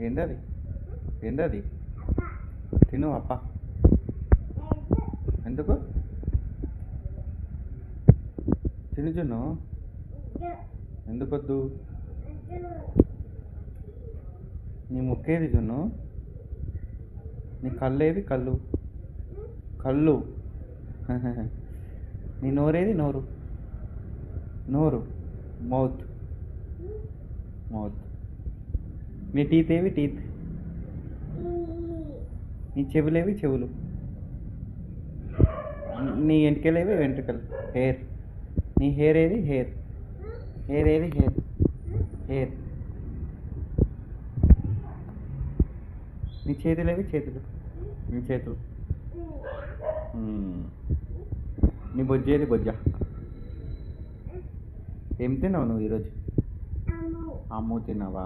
ఏందది? ఏందది? తిను అప్ప. ఎందుకు తిను జున్ను? ఎందుకొద్దు? నీ ముక్కేది జున్ను? నీ కళ్ళేది? కళ్ళు కళ్ళు నీ నోరేది? నోరు నోరు మౌత్ మౌత్. నీ టీత్ ఏవి? టీత్. నీ చెవులేవి? చెవులు. నీ వెంట్రుకలేవి? వెంట్రుకలు. హెయిర్. నీ హెయిర్ ఏది? హెయిర్. హెయిర్ ఏది? హెయిర్. హెయిర్. నీ చేతులేవి? చేతులు. నీ చేతులు. నీ బొజ్జ ఏది? బొజ్జ. ఏం తిన్నావు నువ్వు ఈరోజు? అమ్ము తిన్నావా?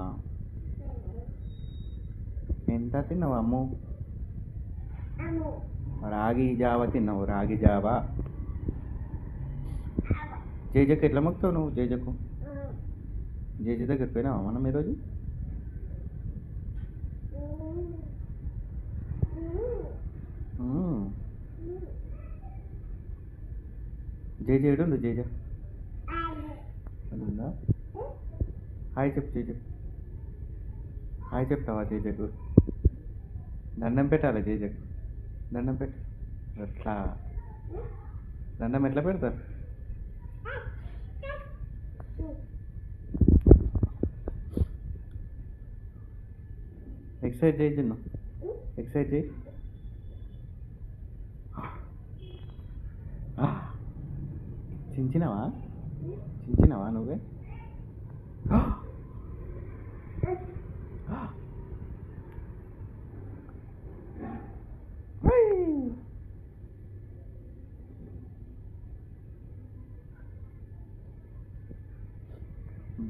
ఎంత తిన్నావు అమ్ము? రాగి జావ తిన్నావు. రాగి జావ. జేజకు ఎట్లా మొక్కుతావు నువ్వు? జేజకు జేజ దగ్గరికి పోయినావా మనం ఈరోజు? జేజ ఏడుండు? జేజ ఉందా? హాయ్ చెప్పు జేజ. హాయ్ చెప్తావా జేజకు? దండం పెట్టాలి జేజకు. దండం పెట్టు. ఎట్లా దండం ఎట్లా పెడతారు? ఎక్సర్సైజ్ చేయి చిన్ను. ఎక్సర్సైజ్ చేయి. చించినావా? చించినావా నువ్వే?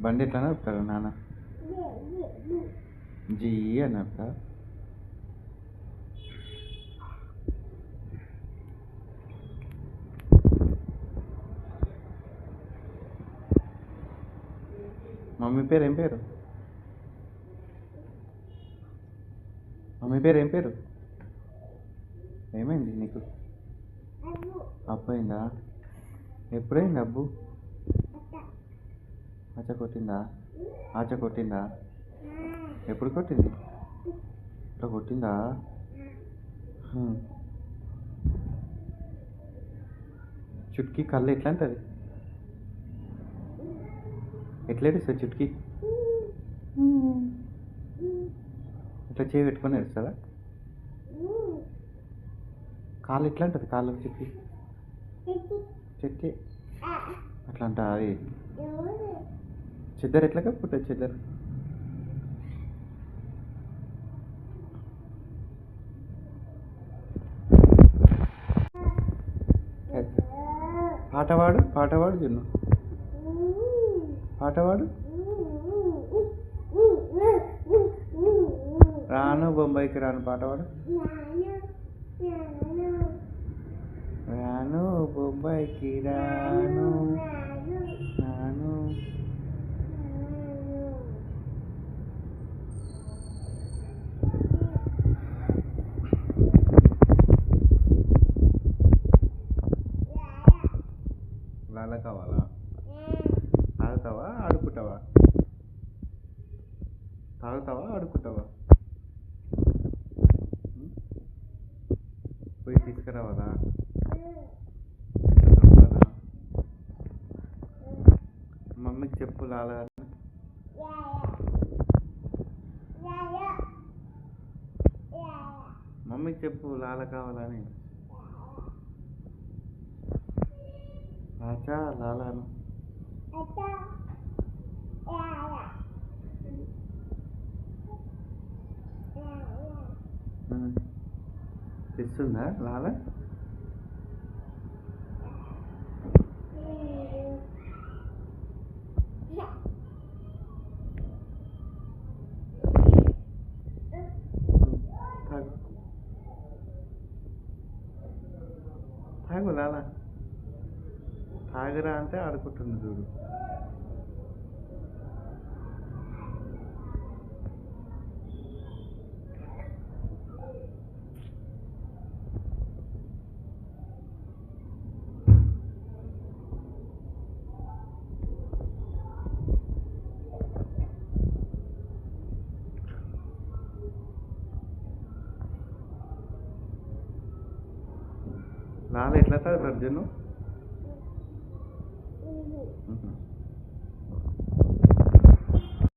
బండి ఎట్లా నడుపుతారు నాన్న? జీ అని నడుపుతా. మమ్మీ పేరు ఏం పేరు? మమ్మీ పేరు ఏం పేరు? ఏమైంది నీకు? అప్పు అయిందా? ఎప్పుడైంది అబ్బు? ఆచ కొట్టిందా? ఆచ కొట్టిందా? ఎప్పుడు కొట్టింది? ఇట్లా కొట్టిందా? చుట్కీ కళ్ళు ఎట్లా అంటది? ఎట్లా ఏడుస్తుంది చుట్కీ? ఇట్లా చేయి పెట్టుకొని ఏడుస్తుందా? కాళ్ళు ఎట్లా అంటది? కాళ్ళు చుట్కీ చుట్కీ అట్లా అంట. అది చిద్దరు ఎట్లా కప్పుకుంటుంది? చిద్దరు పాటవాడు. పాటవాడు జున్ను. పాటవాడు. రాను బొంబాయికి రాను పాటవాడు. రాను బొంబాయికి రాను రాను. లాల కావాలా? తాగుతావా? ఆడుకుంటావా? తాగుతావా? ఆడుకుంటావా? పోయి తీసుకురావాలా? మమ్మీకి చెప్పు లాల. మమ్మీకి చెప్పు లాల కావాలని. ఆచా లాలను. తెస్తుందా లాల? తాగు తాగు లాల. తాగరా అంటే ఆడుకుంటుంది చూడు. లాల ఎట్లా అవుతుంది అర్జును?